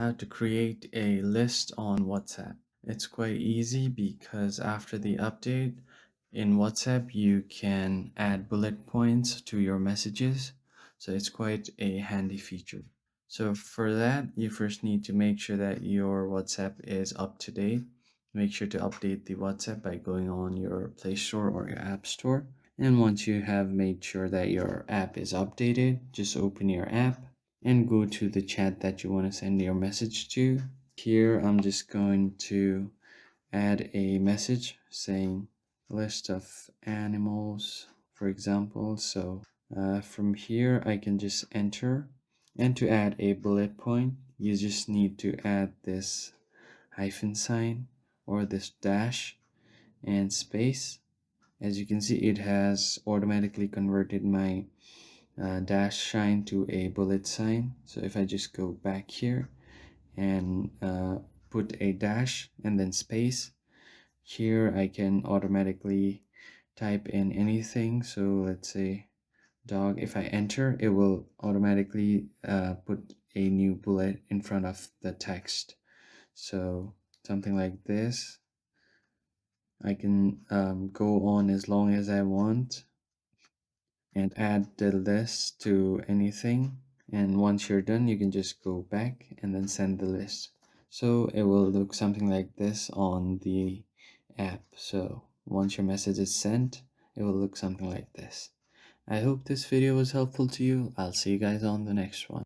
How to create a list on WhatsApp. It's quite easy because after the update in WhatsApp, you can add bullet points to your messages. So it's quite a handy feature. So for that, you first need to make sure that your WhatsApp is up to date. Make sure to update the WhatsApp by going on your Play Store or your App Store. And once you have made sure that your app is updated, just open your app and go to the chat that you want to send your message to. Here I'm just going to add a message saying list of animals, for example. So from here I can just enter, and to add a bullet point you just need to add this hyphen sign or this dash and space. As you can see, it has automatically converted my dash sign to a bullet sign. So if I just go back here and put a dash and then space, here I can automatically type in anything. So let's say dog. If I enter, it will automatically put a new bullet in front of the text. So something like this. I can go on as long as I want and add the list to anything, and once you're done you can just go back and then send the list. So it will look something like this on the app. So once your message is sent, it will look something like this. I hope this video was helpful to you. I'll see you guys on the next one.